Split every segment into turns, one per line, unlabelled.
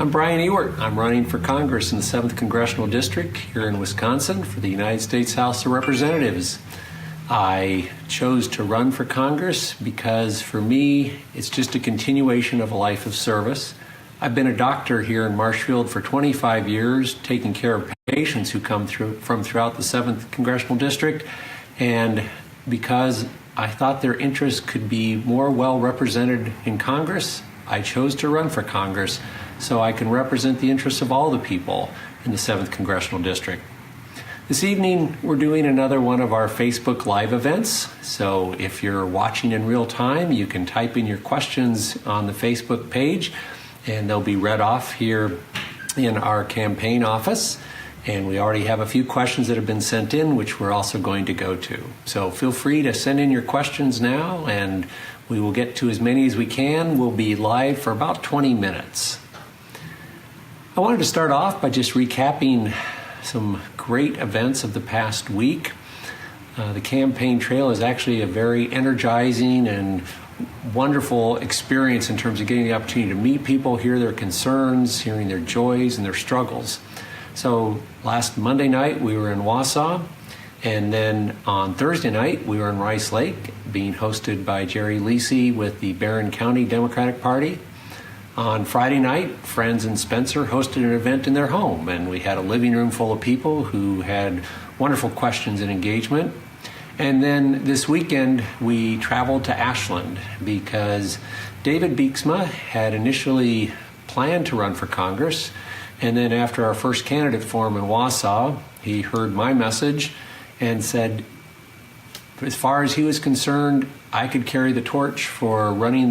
I'm Brian Ewert. I'm running for Congress in the 7th Congressional District here in Wisconsin for the United States House of Representatives. I chose to run for Congress because for me, it's just a continuation of a life of service. I've been a doctor here in Marshfield for 25 years, taking care of patients who come from throughout the 7th Congressional District, and because I thought their interests could be more well represented in Congress, I chose to run for Congress so I can represent the interests of all the people in the 7th Congressional District. This evening, we're doing another one of our Facebook Live events. So if you're watching in real time, you can type in your questions on the Facebook page, and they'll be read off here in our campaign office. And we already have a few questions that have been sent in, which we're also going to go to. So feel free to send in your questions now, and we will get to as many as we can. We'll be live for about 20 minutes. I wanted to start off by just recapping some great events of the past week. The campaign trail is actually a very energizing and wonderful experience in terms of getting the opportunity to meet people, hear their concerns, hearing their joys and their struggles. So last Monday night we were in Wausau, and then on Thursday night we were in Rice Lake being hosted by Jerry Lisi with the Barron County Democratic Party. On Friday night, Friends and Spencer hosted an event in their home, and we had a living room full of people who had wonderful questions and engagement. And then this weekend, we traveled to Ashland because David Bieksma had initially planned to run for Congress, and then after our first candidate forum in Wausau, he heard my message and said, as far as he was concerned, I could carry the torch for running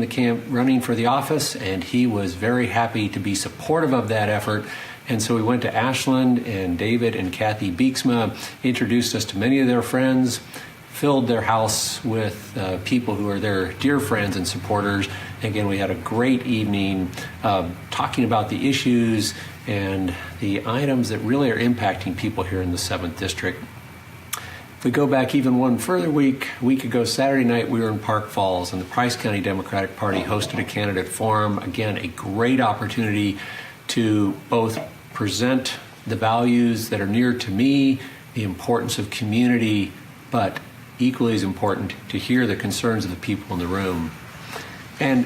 for the office, and he was very happy to be supportive of that effort. And so we went to Ashland, and David and Kathy Bieksma introduced us to many of their friends, filled their house with people who are their dear friends and supporters. Again, we had a great evening talking about the issues and the items that really are impacting people here in the 7th District. If we go back even one further week ago, Saturday night, we were in Park Falls, and the Price County Democratic Party hosted a candidate forum. Again, a great opportunity to both present the values that are near to me, the importance of community, but equally as important, to hear the concerns of the people in the room. And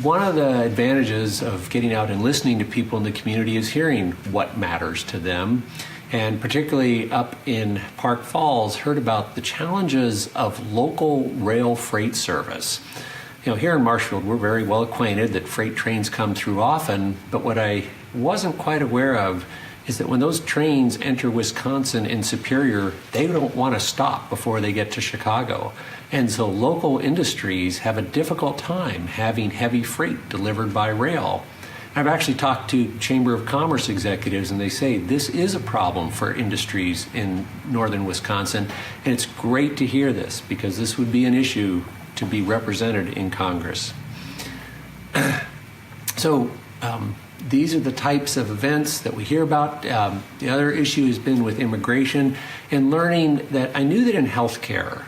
one of the advantages of getting out and listening to people in the community is hearing what matters to them. And particularly up in Park Falls, heard about the challenges of local rail freight service. You know, here in Marshfield, we're very well acquainted that freight trains come through often, but what I wasn't quite aware of is that when those trains enter Wisconsin in Superior, they don't want to stop before they get to Chicago. And so local industries have a difficult time having heavy freight delivered by rail. I've actually talked to Chamber of Commerce executives, and they say this is a problem for industries in northern Wisconsin, and it's great to hear this because this would be an issue to be represented in Congress. So these are the types of events that we hear about. The other issue has been with immigration and learning that I knew that in healthcare,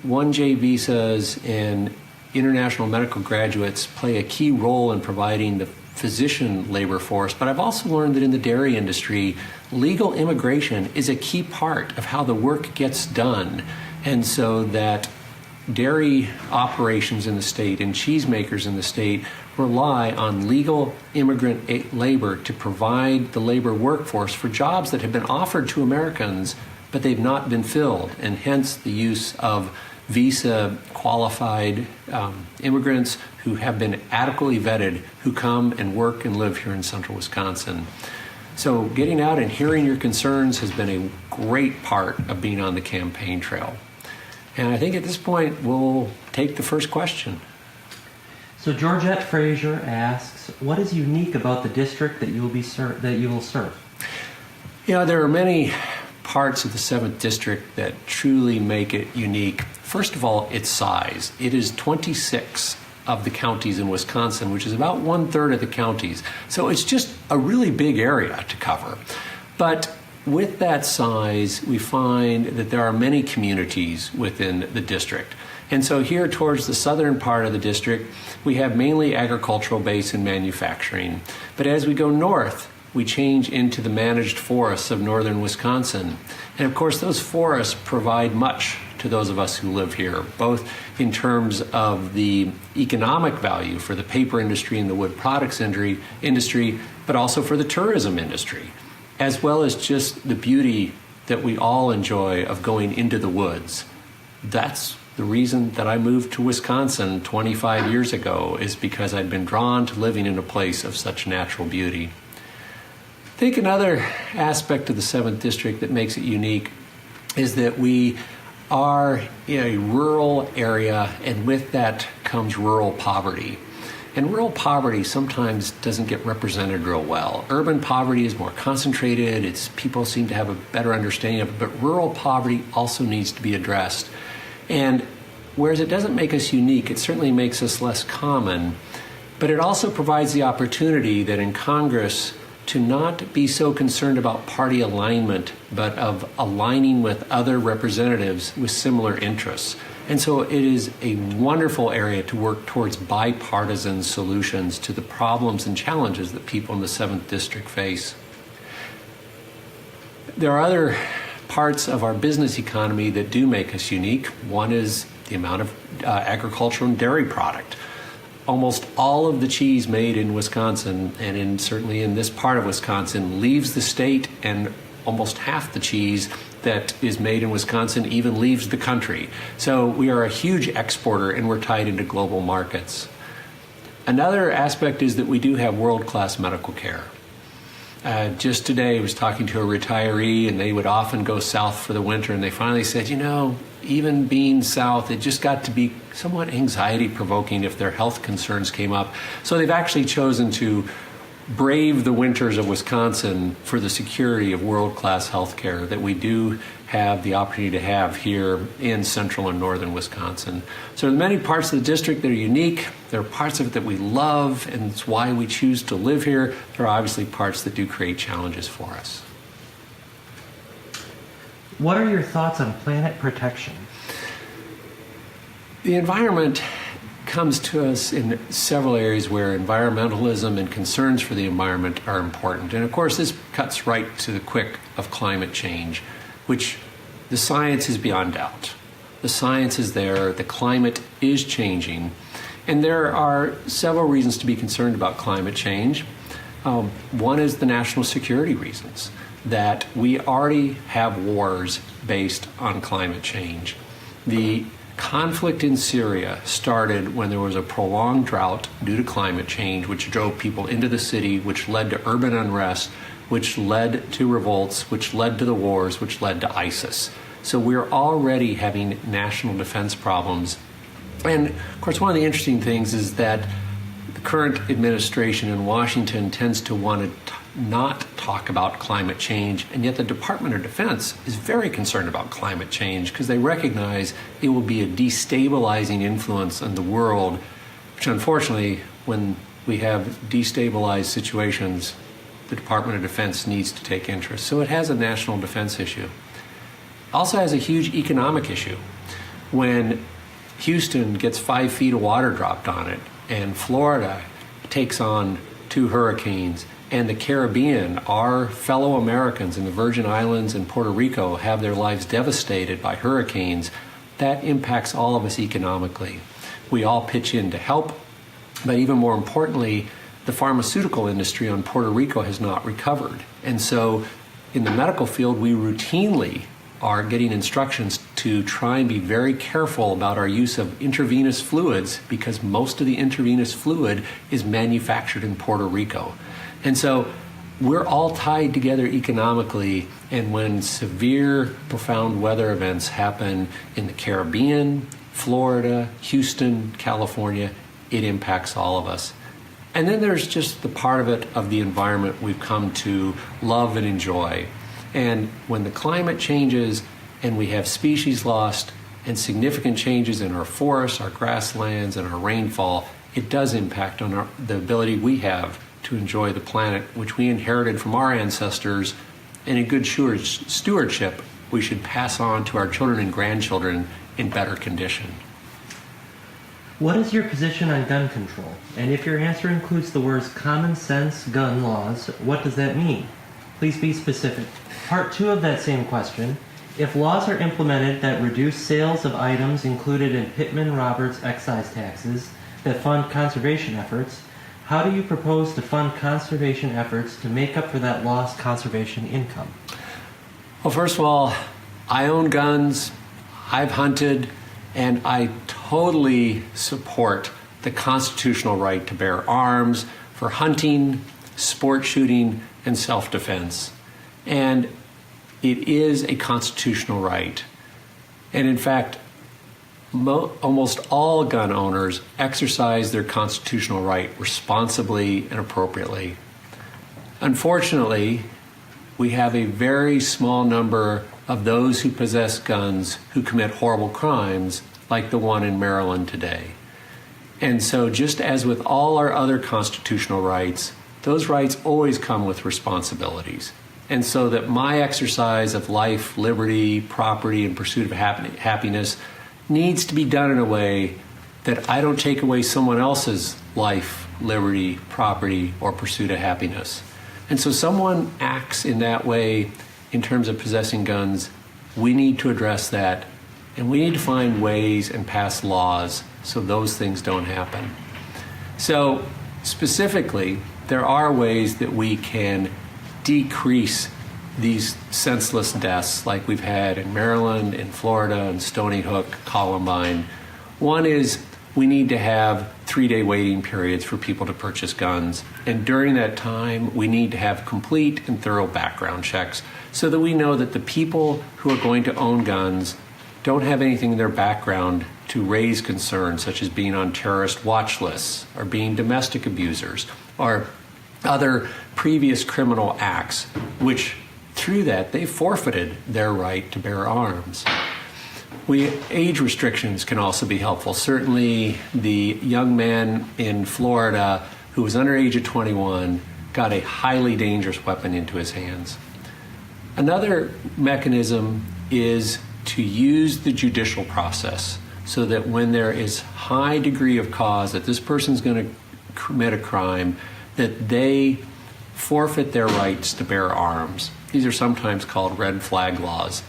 1J visas and international medical graduates play a key role in providing the physician labor force, but I've also learned that in the dairy industry, legal immigration is a key part of how the work gets done. And so that dairy operations in the state and cheesemakers in the state rely on legal immigrant labor to provide the labor workforce for jobs that have been offered to Americans, but they've not been filled, and hence the use of visa qualified immigrants who have been adequately vetted, who come and work and live here in central Wisconsin. So getting out and hearing your concerns has been a great part of being on the campaign trail. And I think at this point, we'll take the first question.
So Georgette Frazier asks, what is unique about the district that you will serve?
You know, there are many parts of the 7th District that truly make it unique. First of all, its size. It is 26 of the counties in Wisconsin, which is about 1/3 of the counties. So it's just a really big area to cover. But with that size, we find that there are many communities within the district. And so here towards the southern part of the district, we have mainly agricultural base and manufacturing. But as we go north, we change into the managed forests of northern Wisconsin. And of course, those forests provide much to those of us who live here, both in terms of the economic value for the paper industry and the wood products industry, but also for the tourism industry, as well as just the beauty that we all enjoy of going into the woods. That's the reason that I moved to Wisconsin 25 years ago, is because I'd been drawn to living in a place of such natural beauty. I think another aspect of the 7th District that makes it unique is that we are in a rural area, and with that comes rural poverty. And rural poverty sometimes doesn't get represented real well. Urban poverty is more concentrated, people seem to have a better understanding of it, but rural poverty also needs to be addressed. And whereas it doesn't make us unique, it certainly makes us less common, but it also provides the opportunity that in Congress to not be so concerned about party alignment, but of aligning with other representatives with similar interests. And so it is a wonderful area to work towards bipartisan solutions to the problems and challenges that people in the 7th District face. There are other parts of our business economy that do make us unique. One is the amount of agricultural and dairy product. Almost all of the cheese made in Wisconsin, and certainly in this part of Wisconsin, leaves the state, and almost half the cheese that is made in Wisconsin even leaves the country. So we are a huge exporter, and we're tied into global markets. Another aspect is that we do have world-class medical care. Just today I was talking to a retiree, and they would often go south for the winter, and they finally said, even being south, it just got to be somewhat anxiety-provoking if their health concerns came up. So they've actually chosen to brave the winters of Wisconsin for the security of world-class health care that we do have the opportunity to have here in central and northern Wisconsin. So there are many parts of the district that are unique. There are parts of it that we love, and it's why we choose to live here. There are obviously parts that do create challenges for us.
What are your thoughts on planet protection?
The environment comes to us in several areas where environmentalism and concerns for the environment are important. And of course, this cuts right to the quick of climate change, which the science is beyond doubt. The science is there, the climate is changing, and there are several reasons to be concerned about climate change. One is the national security reasons, that we already have wars based on climate change. The conflict in Syria started when there was a prolonged drought due to climate change, which drove people into the city, which led to urban unrest, which led to revolts, which led to the wars, which led to ISIS. So we're already having national defense problems. And of course, one of the interesting things is that the current administration in Washington tends to want to not talk about climate change, and yet the Department of Defense is very concerned about climate change because they recognize it will be a destabilizing influence on the world, which unfortunately, when we have destabilized situations, the Department of Defense needs to take interest. So it has a national defense issue. Also has a huge economic issue. When Houston gets 5 feet of water dropped on it, and Florida takes on 2 hurricanes, and the Caribbean, our fellow Americans in the Virgin Islands and Puerto Rico, have their lives devastated by hurricanes, that impacts all of us economically. We all pitch in to help, but even more importantly, the pharmaceutical industry on Puerto Rico has not recovered. And so in the medical field, we routinely are getting instructions to try and be very careful about our use of intravenous fluids, because most of the intravenous fluid is manufactured in Puerto Rico. And so we're all tied together economically, and when severe, profound weather events happen in the Caribbean, Florida, Houston, California, it impacts all of us. And then there's just the part of it of the environment we've come to love and enjoy. And when the climate changes and we have species lost and significant changes in our forests, our grasslands, and our rainfall, it does impact on the ability we have to enjoy the planet, which we inherited from our ancestors, and in good stewardship, we should pass on to our children and grandchildren in better condition.
What is your position on gun control? And if your answer includes the words common sense gun laws, what does that mean? Please be specific. Part 2 of that same question. If laws are implemented that reduce sales of items included in Pittman-Roberts excise taxes that fund conservation efforts, how do you propose to fund conservation efforts to make up for that lost conservation income?
Well, first of all, I own guns, I've hunted, and I totally support the constitutional right to bear arms for hunting, sport shooting, and self-defense. And it is a constitutional right. And in fact, almost all gun owners exercise their constitutional right responsibly and appropriately. Unfortunately, we have a very small number of those who possess guns who commit horrible crimes like the one in Maryland today. And so just as with all our other constitutional rights, those rights always come with responsibilities. And so that my exercise of life, liberty, property, and pursuit of happiness needs to be done in a way that I don't take away someone else's life, liberty, property, or pursuit of happiness. And so someone acts in that way in terms of possessing guns, we need to address that. And we need to find ways and pass laws so those things don't happen. So specifically, there are ways that we can decrease these senseless deaths like we've had in Maryland, in Florida, and Stony Hook, Columbine. One is we need to have 3-day waiting periods for people to purchase guns. And during that time, we need to have complete and thorough background checks so that we know that the people who are going to own guns don't have anything in their background to raise concerns, such as being on terrorist watch lists or being domestic abusers or other previous criminal acts, which through that they forfeited their right to bear arms. Age restrictions can also be helpful. Certainly the young man in Florida who was under age of 21 got a highly dangerous weapon into his hands. Another mechanism is to use the judicial process so that when there is high degree of cause that this person's going to commit a crime, that they forfeit their rights to bear arms. These are sometimes called red flag laws.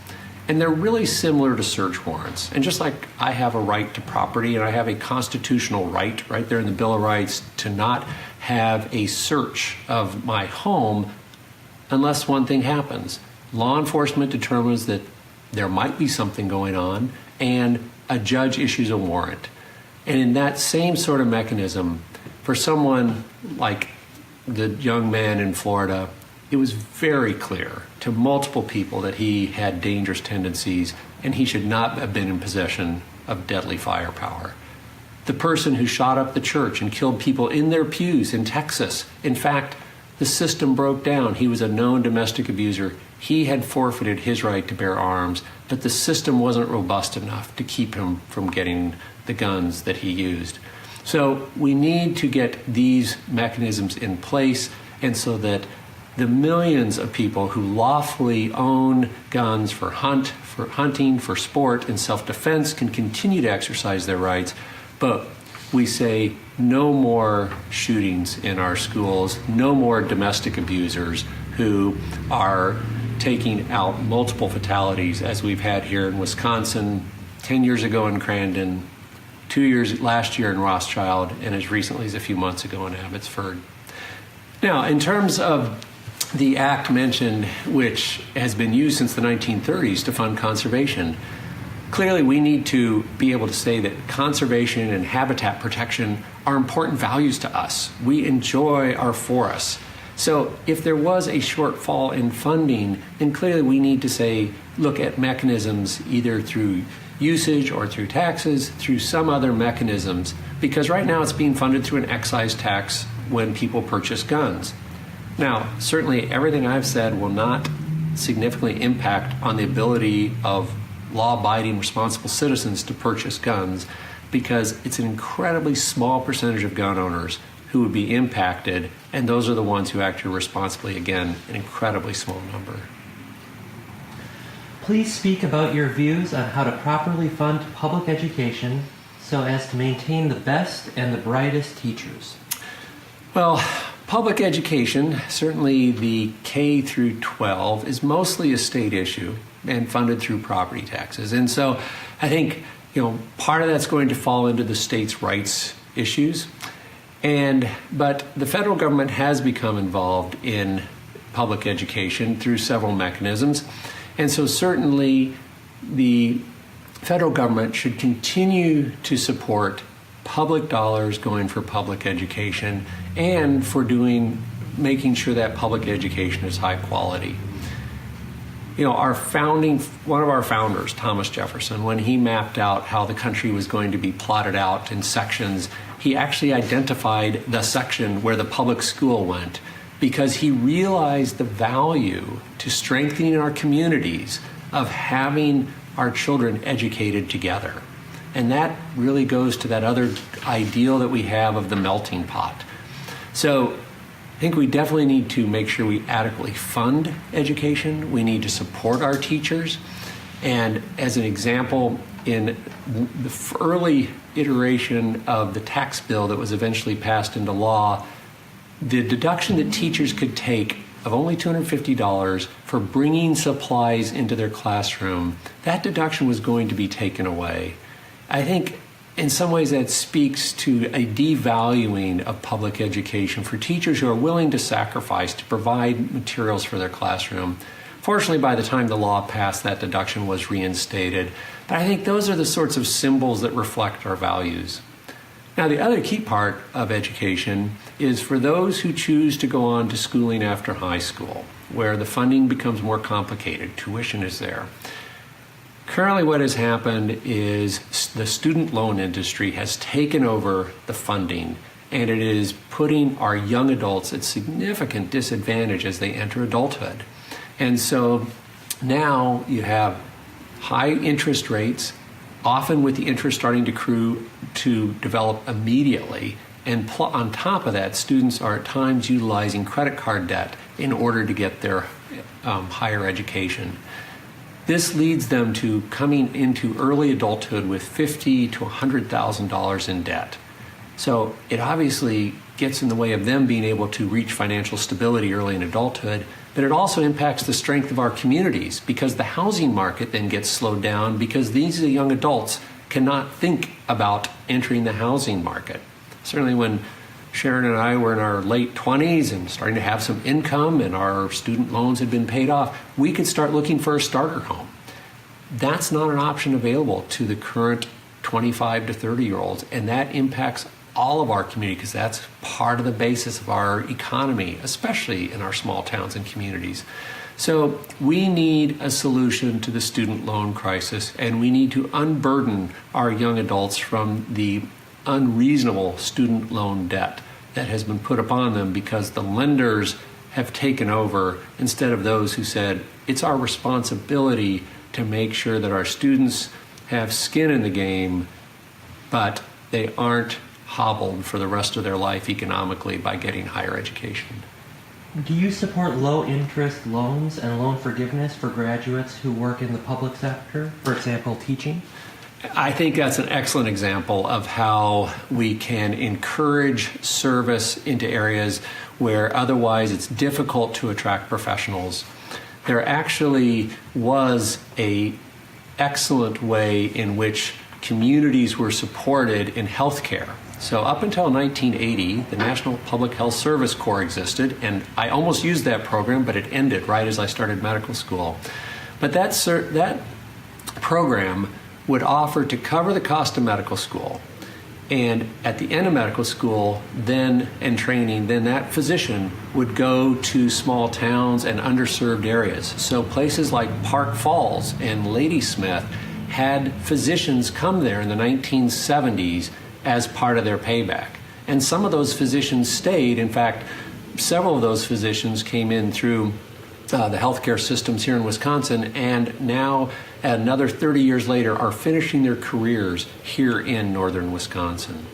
And they're really similar to search warrants. And just like I have a right to property and I have a constitutional right there in the Bill of Rights to not have a search of my home unless one thing happens. Law enforcement determines that there might be something going on and a judge issues a warrant. And in that same sort of mechanism, for someone like the young man in Florida, it was very clear to multiple people that he had dangerous tendencies and he should not have been in possession of deadly firepower. The person who shot up the church and killed people in their pews in Texas, in fact, the system broke down. He was a known domestic abuser. He had forfeited his right to bear arms, but the system wasn't robust enough to keep him from getting the guns that he used. So we need to get these mechanisms in place, and so that the millions of people who lawfully own guns for hunting, for sport, and self-defense can continue to exercise their rights. But we say no more shootings in our schools, no more domestic abusers who are taking out multiple fatalities as we've had here in Wisconsin, 10 years ago in Crandon, 2 years last year in Rothschild, and as recently as a few months ago in Abbotsford. Now, in terms of the act mentioned, which has been used since the 1930s to fund conservation, clearly we need to be able to say that conservation and habitat protection are important values to us. We enjoy our forests. So if there was a shortfall in funding, then clearly we need to say, look at mechanisms either through usage or through taxes, through some other mechanisms, because right now it's being funded through an excise tax when people purchase guns. Now, certainly everything I've said will not significantly impact on the ability of law-abiding, responsible citizens to purchase guns, because it's an incredibly small percentage of gun owners who would be impacted, and those are the ones who act irresponsibly. Again, an incredibly small number.
Please speak about your views on how to properly fund public education, so as to maintain the best and the brightest teachers?
Well, public education, certainly the K through 12, is mostly a state issue and funded through property taxes. And so I think, part of that's going to fall into the state's rights issues. But the federal government has become involved in public education through several mechanisms. And so certainly the federal government should continue to support public dollars going for public education and for making sure that public education is high quality. One of our founders, Thomas Jefferson, when he mapped out how the country was going to be plotted out in sections, he actually identified the section where the public school went because he realized the value to strengthening our communities of having our children educated together. And that really goes to that other ideal that we have of the melting pot. So I think we definitely need to make sure we adequately fund education. We need to support our teachers. And as an example, in the early iteration of the tax bill that was eventually passed into law, the deduction that teachers could take of only $250 for bringing supplies into their classroom, that deduction was going to be taken away. I think in some ways that speaks to a devaluing of public education for teachers who are willing to sacrifice to provide materials for their classroom. Fortunately, by the time the law passed, that deduction was reinstated. But I think those are the sorts of symbols that reflect our values. Now, the other key part of education is for those who choose to go on to schooling after high school, where the funding becomes more complicated, tuition is there. Currently, what has happened is the student loan industry has taken over the funding, and it is putting our young adults at significant disadvantage as they enter adulthood. And so now you have high interest rates, often with the interest starting to accrue to develop immediately. And on top of that, students are at times utilizing credit card debt in order to get their higher education. This leads them to coming into early adulthood with $50,000 to $100,000 in debt. So it obviously gets in the way of them being able to reach financial stability early in adulthood, but it also impacts the strength of our communities because the housing market then gets slowed down because these young adults cannot think about entering the housing market. Certainly when Sharon and I were in our late 20s and starting to have some income and our student loans had been paid off, we could start looking for a starter home. That's not an option available to the current 25 to 30-year-olds, and that impacts all of our community because that's part of the basis of our economy, especially in our small towns and communities. So we need a solution to the student loan crisis, and we need to unburden our young adults from the unreasonable student loan debt that has been put upon them because the lenders have taken over instead of those who said it's our responsibility to make sure that our students have skin in the game, but they aren't hobbled for the rest of their life economically by getting higher education.
Do you support low-interest loans and loan forgiveness for graduates who work in the public sector, for example, teaching?
I think that's an excellent example of how we can encourage service into areas where otherwise it's difficult to attract professionals. There actually was an excellent way in which communities were supported in healthcare. So up until 1980, the National Public Health Service Corps existed, and I almost used that program, but it ended right as I started medical school. But that program would offer to cover the cost of medical school. And at the end of medical school and training, then that physician would go to small towns and underserved areas. So places like Park Falls and Ladysmith had physicians come there in the 1970s as part of their payback. And some of those physicians stayed. In fact, several of those physicians came in through the healthcare systems here in Wisconsin, and now another 30 years later are finishing their careers here in northern Wisconsin.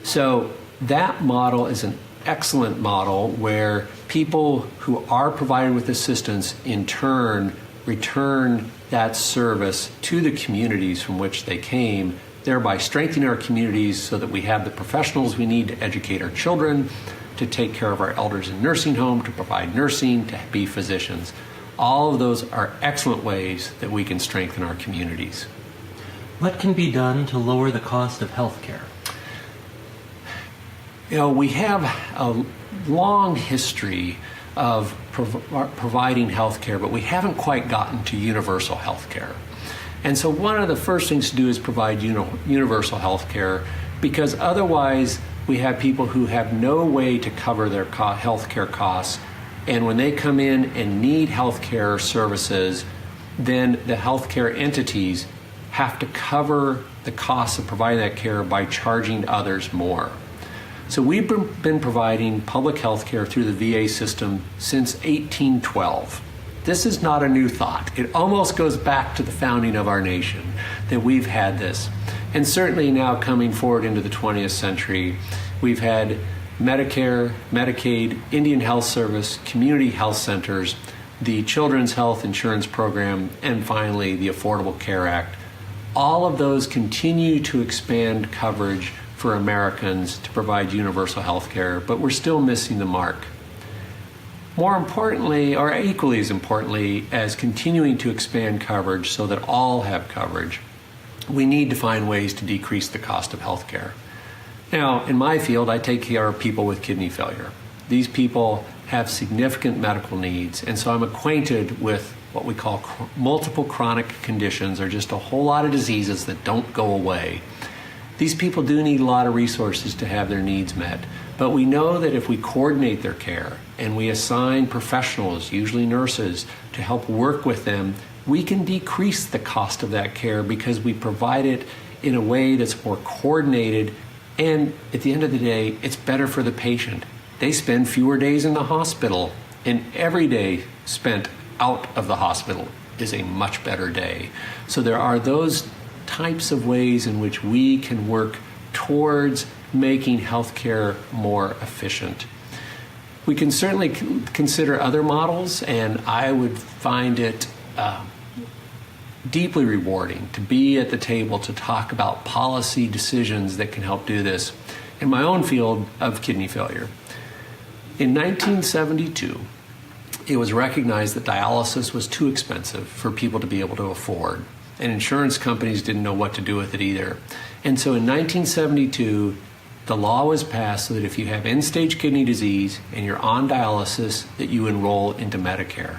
So that model is an excellent model where people who are provided with assistance in turn return that service to the communities from which they came thereby strengthening our communities so that we have the professionals we need to educate our children, to take care of our elders in nursing home, to provide nursing, to be physicians. All of those are excellent ways that we can strengthen our communities.
What can be done to lower the cost of health care?
We have a long history of providing health care, but we haven't quite gotten to universal health care. And so one of the first things to do is provide universal health care, because otherwise we have people who have no way to cover their health care costs. And when they come in and need health care services, then the health care entities have to cover the costs of providing that care by charging others more. So we've been providing public health care through the VA system since 1812. This is not a new thought. It almost goes back to the founding of our nation that we've had this. And certainly now coming forward into the 20th century, we've had Medicare, Medicaid, Indian Health Service, community health centers, the Children's Health Insurance Program, and finally the Affordable Care Act. All of those continue to expand coverage for Americans to provide universal health care, but we're still missing the mark. More importantly, or equally as importantly as continuing to expand coverage so that all have coverage, we need to find ways to decrease the cost of health care. Now, in my field, I take care of people with kidney failure. These people have significant medical needs, and so I'm acquainted with what we call multiple chronic conditions, or just a whole lot of diseases that don't go away. These people do need a lot of resources to have their needs met, but we know that if we coordinate their care and we assign professionals, usually nurses, to help work with them, we can decrease the cost of that care because we provide it in a way that's more coordinated, and at the end of the day, it's better for the patient. They spend fewer days in the hospital, and every day spent out of the hospital is a much better day. So there are those types of ways in which we can work towards making healthcare more efficient. We can certainly consider other models, and I would find it deeply rewarding to be at the table to talk about policy decisions that can help do this in my own field of kidney failure. In 1972, it was recognized that dialysis was too expensive for people to be able to afford, and insurance companies didn't know what to do with it either. And so in 1972, the law was passed so that if you have end-stage kidney disease and you're on dialysis, that you enroll into Medicare.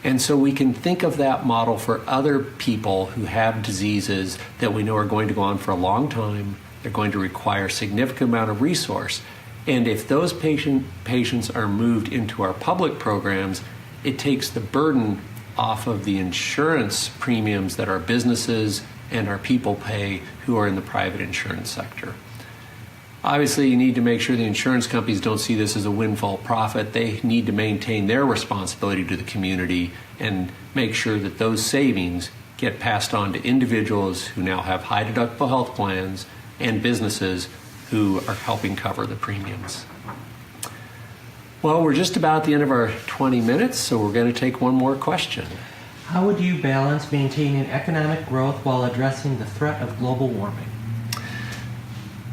And so we can think of that model for other people who have diseases that we know are going to go on for a long time. They're going to require a significant amount of resource. And if those patients are moved into our public programs, it takes the burden off of the insurance premiums that our businesses and our people pay who are in the private insurance sector. Obviously, you need to make sure the insurance companies don't see this as a windfall profit. They need to maintain their responsibility to the community and make sure that those savings get passed on to individuals who now have high deductible health plans and businesses who are helping cover the premiums. Well, we're just about at the end of our 20 minutes, so we're going to take one more question.
How would you balance maintaining economic growth while addressing the threat of global warming?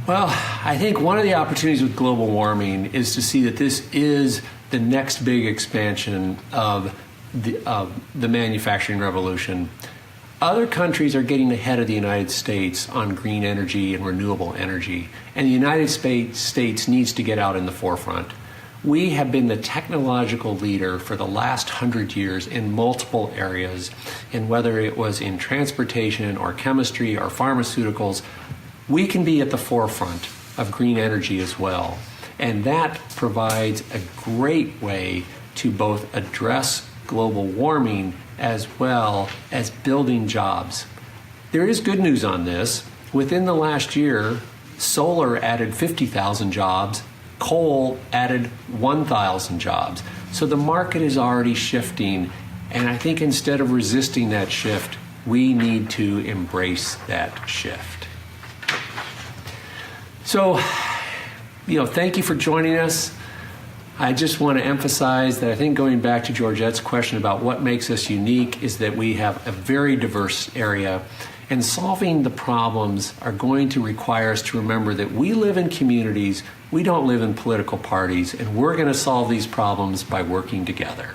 Well, I think one of the opportunities with global warming is to see that this is the next big expansion of the manufacturing revolution. Other countries are getting ahead of the United States on green energy and renewable energy, and the United States needs to get out in the forefront. We have been the technological leader for the last 100 years in multiple areas, and whether it was in transportation or chemistry or pharmaceuticals, we can be at the forefront of green energy as well. And that provides a great way to both address global warming as well as building jobs. There is good news on this. Within the last year, solar added 50,000 jobs, coal added 1,000 jobs. So the market is already shifting, and I think instead of resisting that shift, we need to embrace that shift. So, thank you for joining us. I just want to emphasize that I think going back to Georgette's question about what makes us unique is that we have a very diverse area, And solving the problems are going to require us to remember that we live in communities, we don't live in political parties, and we're going to solve these problems by working together.